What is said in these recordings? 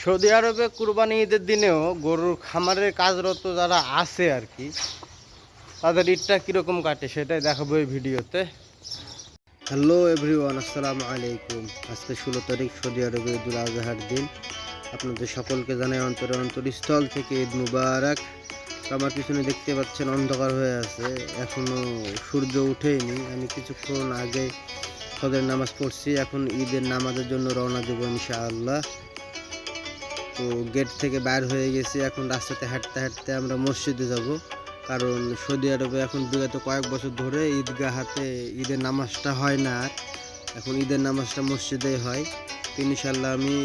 Saudi আরবে কুরবানি ঈদের দিনেও গরুর খামারের কাজরত যারা আছে আর কি, তাদের ঈদটা কীরকম কাটে সেটাই দেখাবো এই ভিডিওতে। হ্যালো এভরিওয়ান, আসসালামু আলাইকুম। আজকে 16 তারিখ, সৌদি আরবে ঈদুল আজহার দিন। আপনাদের সকলকে জানাই অন্তরস্থল থেকে ঈদ মুবারক। আমার পিছনে দেখতে পাচ্ছেন অন্ধকার হয়ে আছে, এখনও সূর্য উঠেইনি। আমি কিছুক্ষণ আগে ফজরের নামাজ পড়ছি, এখন ঈদের নামাজের জন্য রওনা দেবো ইনশাআল্লাহ। তো গেট থেকে বাইর হয়ে গেছি, এখন রাস্তাতে হাঁটতে হাঁটতে আমরা মসজিদে যাব। কারণ সৌদি আরবে এখন বিগত কয়েক বছর ধরে ঈদগাহাতে ঈদের নামাজটা হয় না, আর এখন ঈদের নামাজটা মসজিদেই হয়। ইনশাল্লাহ আমি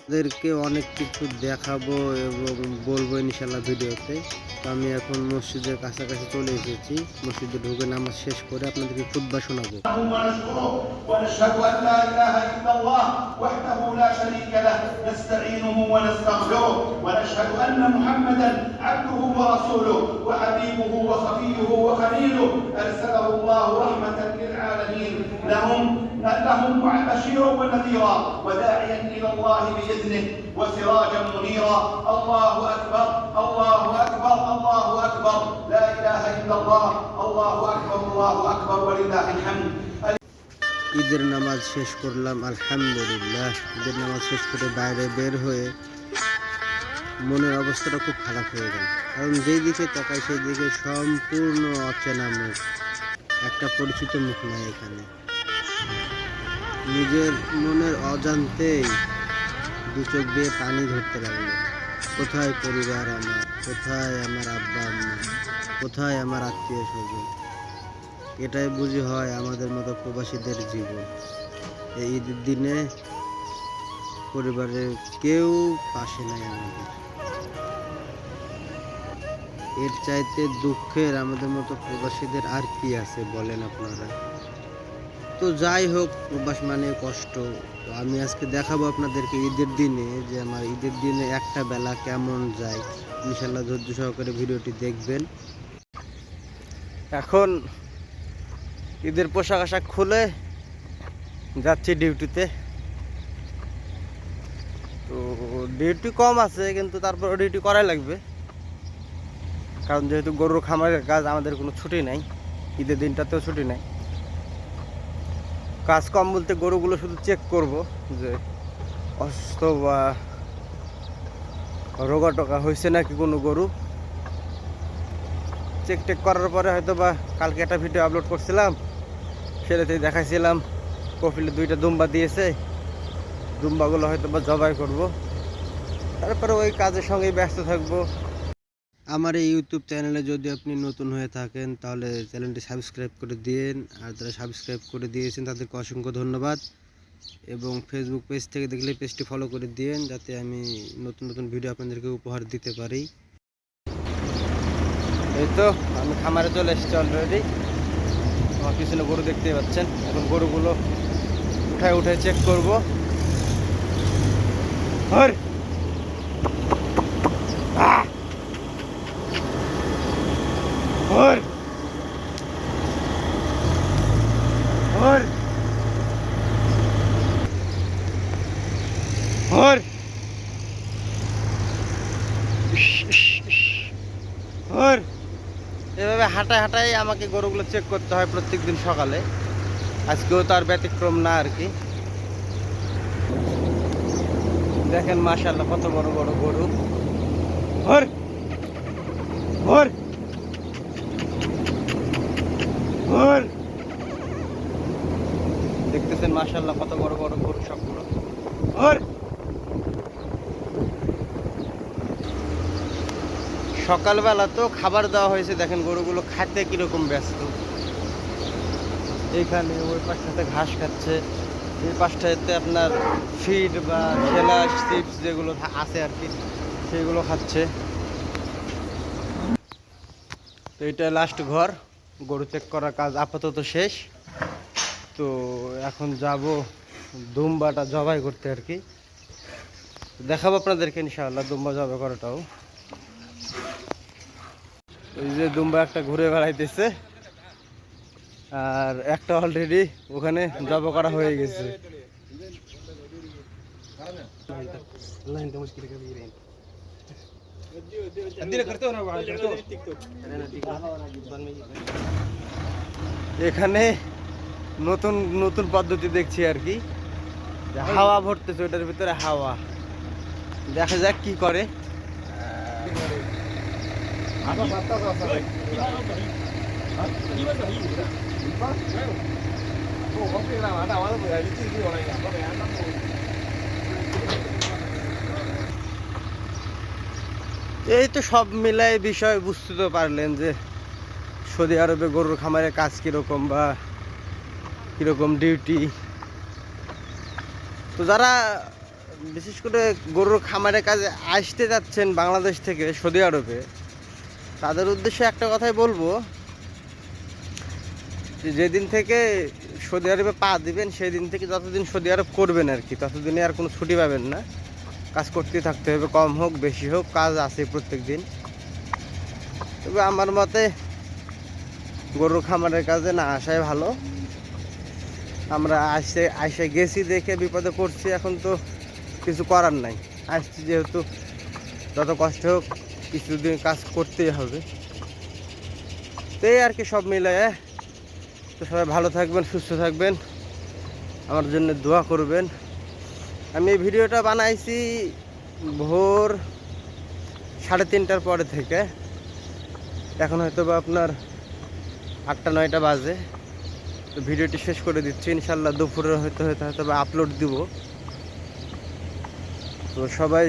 তাদেরকে অনেক কিছু দেখাবো এবং বলবো ইনশাল্লাহ ভিডিওতে। তো আমি এখন মসজিদের কাছাকাছি চলে এসেছি, মসজিদে ঢুকে নামাজ শেষ করে আপনাদেরকে খুতবা শোনাবো। ونشهد أن لا إله إلا الله وحده لا شريك له نستعينه ونستغفره ونشهد أن محمدا عبده ورسوله وحبيبه وصفيه وخليله أرسله الله رحمة للعالمين لهم بشيرا ونذيرا وداعيا إلى الله بإذنه وسراجا منيرا. الله أكبر الله أكبر الله أكبر لا إله إلا الله الله أكبر ولله الحمد. ঈদের নামাজ শেষ করলাম আলহামদুলিল্লাহ। ঈদের নামাজ শেষ করে বাইরে বের হয়ে মনের অবস্থাটা খুব খারাপ হয়ে গেল, কারণ যেই দিকে তাকাই সেই দিকে সম্পূর্ণ অচেনা মুখ, একটা পরিচিত মুখ নাই এখানে। নিজের মনের অজান্তেই দু চোখ দিয়ে পানি ধরতে লাগলো। কোথায় পরিবার আমার, কোথায় আমার আব্বা আম্মা, কোথায় আমার আত্মীয় স্বজন। এটাই বুঝি হয় আমাদের মতো প্রবাসীদের জীবন। এই ঈদের দিনে পরিবারের কেউ পাশে নাই আমাদের। এর চাইতে দুঃখের আমাদের মতো প্রবাসীদের আর কি আছে বলেন আপনারা। তো যাই হোক, প্রবাস মানে কষ্ট। তো আমি আজকে দেখাবো আপনাদেরকে ঈদের দিনে যে আমার ঈদের দিনে একটা বেলা কেমন যায়। ইনশাল্লাহ ধৈর্য সহকারে ভিডিওটি দেখবেন। এখন ঈদের পোশাক আশাক খুলে যাচ্ছি ডিউটিতে। তো ডিউটি কম আছে, কিন্তু তারপর ডিউটি করাই লাগবে, কারণ যেহেতু গরুর খামারের কাজ, আমাদের কোনো ছুটি নাই, ঈদের দিনটাতেও ছুটি নাই। কাজ কম বলতে গরুগুলো শুধু চেক করব যে অসুস্থ বা রোগা টোকা হয়েছে নাকি কোনো গরু। চেক টেক করার পরে হয়তো বা কালকে একটা ভিডিও আপলোড করছিলাম, সেটাতেই দেখাইছিলাম কপিলে 2টা দুম্বা দিয়েছে, দুম্বাগুলো হয়তো বা জবাই করব। তারপরে ওই কাজের সঙ্গেই ব্যস্ত থাকবো। আমার এই ইউটিউব চ্যানেলে যদি আপনি নতুন হয়ে থাকেন তাহলে চ্যানেলটি সাবস্ক্রাইব করে দিন, আর যারা সাবস্ক্রাইব করে দিয়েছেন তাদেরকে অসংখ্য ধন্যবাদ। এবং ফেসবুক পেজ থেকে দেখলে পেজটি ফলো করে দিন, যাতে আমি নতুন নতুন ভিডিও আপনাদেরকে উপহার দিতে পারি। এই তো আমি খামারে চলে এসেছি অলরেডি। আমার পিছনে গরু দেখতেই পাচ্ছেন। এখন গরুগুলো উঠায় চেক করবো। এভাবে হাঁটায় আমাকে গরুগুলো চেক করতে হয় প্রত্যেক দিন সকালে। আজকেও তার ব্যতিক্রম না আর কি। দেখেন মাশাআল্লাহ কত বড় বড় গরু। দেখতেছেন মাশাআল্লাহ কত বড় বড় গরু সবগুলো। সকালবেলা তো খাবার দেওয়া হয়েছে, দেখেন গরুগুলো খাইতে কিরকম ব্যস্ত। এইখানে ওই পাশটাতে ঘাস খাচ্ছে, এই পাশটাতে আপনার ফিড বা খেলা চিপস যেগুলো আছে আর কি, সেগুলো খাচ্ছে। তো এটা লাস্ট ঘর, গরু চেক করার কাজ আপাতত শেষ। তো এখন যাব দুম্বাটা জবাই করতে আর কি, দেখাবো আপনাদেরকে ইনশাআল্লাহ দুম্বা জবাই করাটাও। ওই যে দুম্বা একটা ঘুরে বেড়াইতেছে, আর একটা অলরেডি ওখানে জবাই করা হয়ে গেছে। এখানে নতুন নতুন পদ্ধতি দেখছি আর কি, হাওয়া ভরতেছে ওটার ভিতরে হাওয়া, দেখা যাক কি করে। এই তো সব মিলাই বিষয় বুঝতে তো পারলেন যে সৌদি আরবে গরুর খামারের কাজ কিরকম বা কিরকম ডিউটি। তো যারা বিশেষ করে গরুর খামারের কাজে আসতে যাচ্ছেন বাংলাদেশ থেকে সৌদি আরবে, তাদের উদ্দেশ্যে একটা কথাই বলবো যে যেদিন থেকে সৌদি আরবে পা দিবেন সেই দিন থেকে যতদিন সৌদি আরব করবেন আর কি, ততদিনে আর কোনো ছুটি পাবেন না, কাজ করতেই থাকতে হবে, কম হোক বেশি হোক কাজ আছে প্রত্যেক দিন। তবে আমার মতে গরুর খামারের কাজে না আসাই ভালো। আমরা আসে গেছি দেখে বিপদে পড়ছি, এখন তো কিছু করার নাই, আসছি যেহেতু যত কষ্ট হোক কিছুদিন কাজ করতেই হবে। তো এই আর কি সব মিলে। তো সবাই ভালো থাকবেন, সুস্থ থাকবেন, আমার জন্য দোয়া করবেন। আমি এই ভিডিওটা বানাইছি ভোর 3:30টার পরে থেকে, এখন হয়তো বা আপনার 8টা-9টা বাজে। তো ভিডিওটি শেষ করে দিচ্ছি, ইনশাল্লাহ দুপুরে হয়তো বা আপলোড দিব। তো সবাই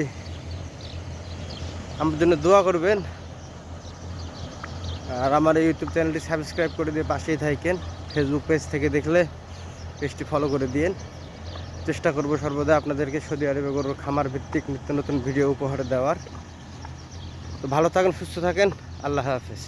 আমার জন্য দোয়া করবেন, আর আমার এই ইউটিউব চ্যানেলটি সাবস্ক্রাইব করে দিয়ে পাশেই থাকেন। ফেসবুক পেজ থেকে দেখলে পেজটি ফলো করে দিন। চেষ্টা করব সর্বদা আপনাদেরকে সৌদি আরবে গরুর খামার ভিত্তিক নিত্য নতুন ভিডিও উপহার দেওয়ার। তো ভালো থাকেন, সুস্থ থাকেন, আল্লাহ হাফেজ।